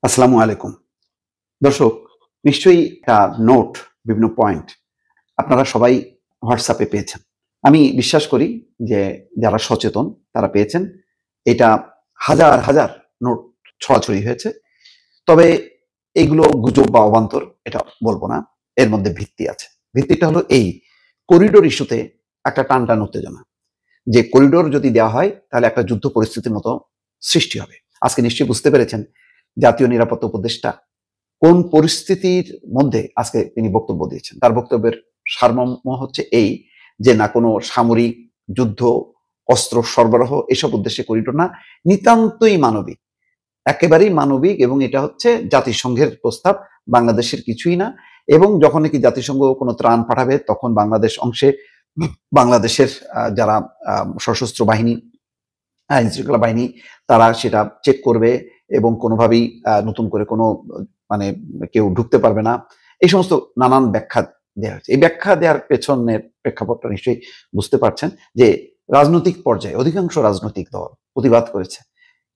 আসসালামু আলাইকুম। দর্শক, নিশ্চয়ই একটা নোট, বিভিন্ন পয়েন্ট আপনারা সবাই হোয়াটসঅ্যাপে পেয়েছেন। আমি বিশ্বাস করি যে যারা সচেতন তারা পেয়েছেন। এটা হাজার, হাজার নোট ছড়াছড়ি হয়েছে। তবে এগুলো গুজব বা অবান্তর এটা বলব না। এর মধ্যে ভিত্তি আছে। ভিত্তিটা হলো এই, করিডোর ইস্যুতে একটা টানটান উত্তেজনা। যে করিডোর যদি দেওয়া হয় তাহলে একটা যুদ্ধ পরিস্থিতির মতো সৃষ্টি হবে। আজকে নিশ্চয়ই বুঝতে পেরেছেন জাতীয় নিরাপত্তা উপদেষ্টা কোন পরিস্থিতির মধ্যে আজকে তিনি বক্তব্য দিয়েছেন। তার বক্তব্যের সারমর্ম হচ্ছে এই যে না কোনো সামরিক যুদ্ধ, অস্ত্র সরবরাহ এসব উদ্দেশ্যে করিডোর না, নিতান্তই মানবিক, একেবারেই মানবিক, এবং এটা হচ্ছে জাতিসংঘের প্রস্তাব, বাংলাদেশের কিছুই না। এবং যখন নাকি জাতিসংঘ কোনো ত্রাণ পাঠাবে তখন বাংলাদেশ অংশে বাংলাদেশের যারা সশস্ত্র বাহিনী, আইন শৃঙ্খলা বাহিনী, তারা সেটা চেক করবে এবং কোনোভাবেই নতুন করে কোনো মানে কেউ ঢুকতে পারবে না। এই সমস্ত নানান ব্যাখ্যা দেওয়া হয়েছে। এই ব্যাখ্যা দেওয়ার পেছনের প্রেক্ষাপটটা নিশ্চয়ই বুঝতে পারছেন যে রাজনৈতিক পর্যায়ে অধিকাংশ রাজনৈতিক দল প্রতিবাদ করেছে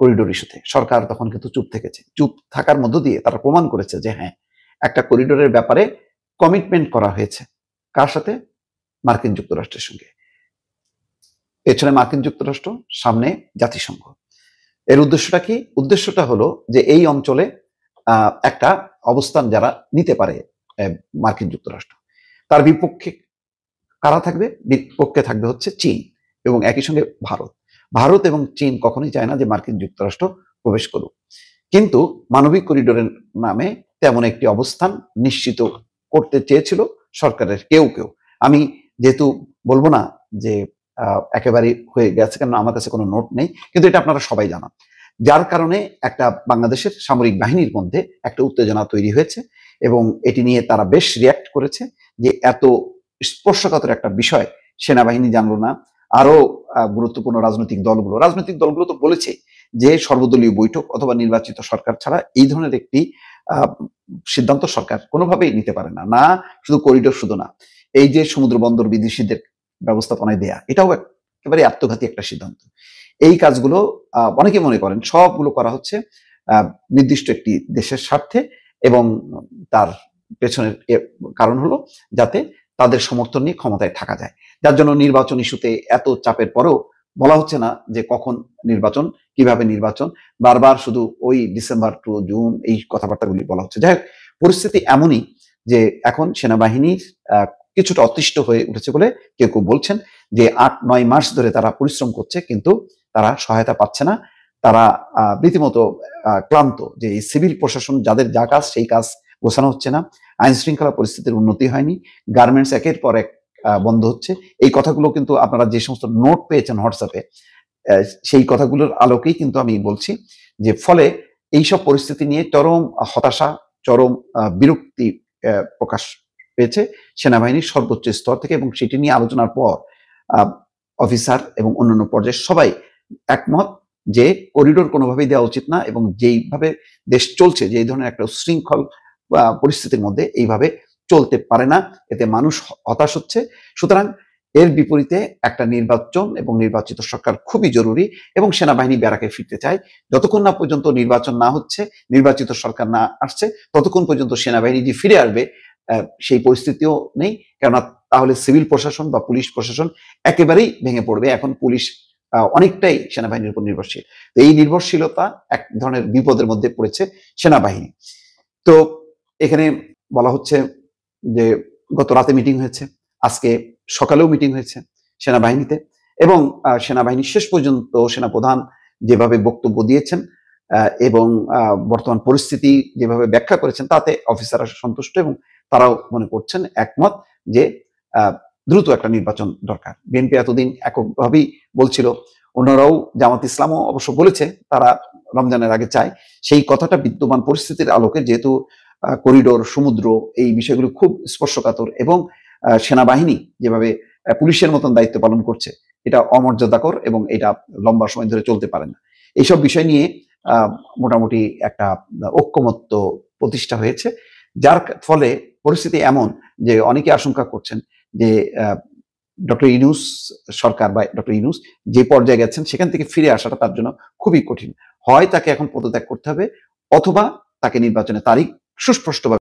করিডোর ইস্যুতে। সরকার তখন কিন্তু চুপ থেকেছে। চুপ থাকার মধ্য দিয়ে তারা প্রমাণ করেছে যে হ্যাঁ, একটা করিডোরের ব্যাপারে কমিটমেন্ট করা হয়েছে। কার সাথে? মার্কিন যুক্তরাষ্ট্রের সঙ্গে। পেছনে মার্কিন যুক্তরাষ্ট্র, সামনে জাতিসংঘ। এর উদ্দেশ্যটা কি? উদ্দেশ্যটা হলো যে এই অঞ্চলে একটা অবস্থান যারা নিতে পারে মার্কিন যুক্তরাষ্ট্র, তার বিপক্ষে কারা থাকবে? বিপক্ষে থাকবে হচ্ছে চীন এবং একই সঙ্গে ভারত। ভারত এবং চীন কখনোই চায় না যে মার্কিন যুক্তরাষ্ট্র প্রবেশ করুক। কিন্তু মানবিক করিডোরের নামে তেমন একটি অবস্থান নিশ্চিত করতে চেয়েছিল সরকারের কেউ কেউ। আমি যেহেতু বলবো না যে একেবারে হয়ে গেছে, কেন আমার কাছে কোনো নোট নেই, কিন্তু এটা আপনারা সবাই জানান। যার কারণে একটা বাংলাদেশের সামরিক বাহিনীর মধ্যে একটা উত্তেজনা তৈরি হয়েছে এবং এটি নিয়ে তারা বেশ রিয়াক্ট করেছে যে এত স্পর্শকাতর একটা বিষয় সেনাবাহিনী জানলো না। আরো গুরুত্বপূর্ণ রাজনৈতিক দলগুলো তো বলেছে যে সর্বদলীয় বৈঠক অথবা নির্বাচিত সরকার ছাড়া এই ধরনের একটি সিদ্ধান্ত সরকার কোনোভাবেই নিতে পারে না। না শুধু করিডোর, শুধু না, এই যে সমুদ্র বন্দর বিদেশিদের ব্যবস্থাপনায় দেয়া, এটাও একেবারে আত্মঘাতী একটা সিদ্ধান্ত। এই কাজগুলো অনেকে মনে করেন সবগুলো করা হচ্ছে নির্দিষ্ট একটি দেশের স্বার্থে, এবং তার পেছনের কারণ হলো যাতে তাদের সমর্থন নিয়ে ক্ষমতায় থাকা যায়। যার জন্য নির্বাচন ইস্যুতে এত চাপের পরেও বলা হচ্ছে না যে কখন নির্বাচন, কিভাবে নির্বাচন, বারবার শুধু ওই ডিসেম্বর টু জুন এই কথাবার্তাগুলি বলা হচ্ছে। যাই হোক, পরিস্থিতি এমনই যে এখন সেনাবাহিনীর কিছুটা অতিষ্ঠ হয়ে উঠেছে বলে কেউ কেউ বলছেন যে ৮-৯ মাস ধরে তারা পরিশ্রম করছে কিন্তু তারা সহায়তা পাচ্ছে না। তারা রীতিমতো ক্লান্ত যে এই সিভিল প্রশাসন যাদের যা কাজ সেই কাজ গোছানো হচ্ছে না, আইন শৃঙ্খলা পরিস্থিতির উন্নতি হয়নি, গার্মেন্টস একের পর এক বন্ধ হচ্ছে। এই কথাগুলো কিন্তু আপনারা যে সমস্ত নোট পেয়েছেন হোয়াটসঅ্যাপে, সেই কথাগুলোর আলোকেই কিন্তু আমি বলছি যে ফলে এইসব পরিস্থিতি নিয়ে চরম হতাশা, চরম বিরক্তি প্রকাশ পেয়েছে সেনাবাহিনীর সর্বোচ্চ স্তর থেকে, এবং সেটি নিয়ে আলোচনার পর অফিসার এবং অন্যান্য পর্যায়ে সবাই একমত যে করিডোর কোনোভাবেই দেওয়া উচিত না, এবং যেইভাবে দেশ চলছে, যে এই ধরনের একটা উশৃঙ্খল পরিস্থিতির মধ্যে এইভাবে চলতে পারে না, এতে মানুষ হতাশ হচ্ছে। সুতরাং এর বিপরীতে একটা নির্বাচন এবং নির্বাচিত সরকার খুবই জরুরি, এবং সেনাবাহিনী ব্যারাকে ফিরতে চায়। যতক্ষণ না পর্যন্ত নির্বাচন না হচ্ছে, নির্বাচিত সরকার না আসছে, ততক্ষণ পর্যন্ত সেনাবাহিনী যে ফিরে আসবে সেই পরিস্থিতিও নেই। কেননা তাহলে সিভিল প্রশাসন বা পুলিশ প্রশাসন একেবারেই ভেঙে পড়বে। এখন পুলিশ অনেকটাই সেনাবাহিনীর উপর নির্ভরশীল। তো এই নির্ভরশীলতা এক ধরনের বিপদের মধ্যে পড়েছে সেনাবাহিনী। তো এখানে বলা হচ্ছে যে গত রাতে মিটিং হয়েছে, আজকে সকালেও মিটিং হয়েছে সেনাবাহিনীতে, এবং সেনাবাহিনী শেষ পর্যন্ত সেনাপ্রধান যেভাবে বক্তব্য দিয়েছেন এবং বর্তমান পরিস্থিতি যেভাবে ব্যাখ্যা করেছেন, তাতে অফিসাররা সন্তুষ্ট এবং তারাও মনে করছেন, একমত যে দ্রুত একটা নির্বাচন দরকার। বিএনপি এতদিন এককভাবেই বলছিল, অন্যরাও, জামাত ইসলামও অবশ্য বলেছে তারা রমজানের আগে চায়। সেই কথাটা বিদ্যমান পরিস্থিতির আলোকে, যেহেতু করিডোর, সমুদ্র, এই বিষয়গুলো খুব স্পর্শকাতর, এবং সেনাবাহিনী যেভাবে পুলিশের মতন দায়িত্ব পালন করছে, এটা অমর্যাদাকর এবং এটা লম্বা সময় ধরে চলতে পারে না। এইসব বিষয় নিয়ে মোটামুটি একটা ঐক্যমত্য প্রতিষ্ঠা হয়েছে, যার ফলে পরিস্থিতি এমন যে অনেকে আশঙ্কা করছেন যে ডক্টর ইউনূস সরকার বা ডক্টর ইউনূস যে পর্যায়ে গেছেন সেখান থেকে ফিরে আসাটা তার জন্য খুবই কঠিন। হয় তাকে এখন পদত্যাগ করতে হবে, অথবা তাকে নির্বাচনের তারিখ সুস্পষ্টভাবে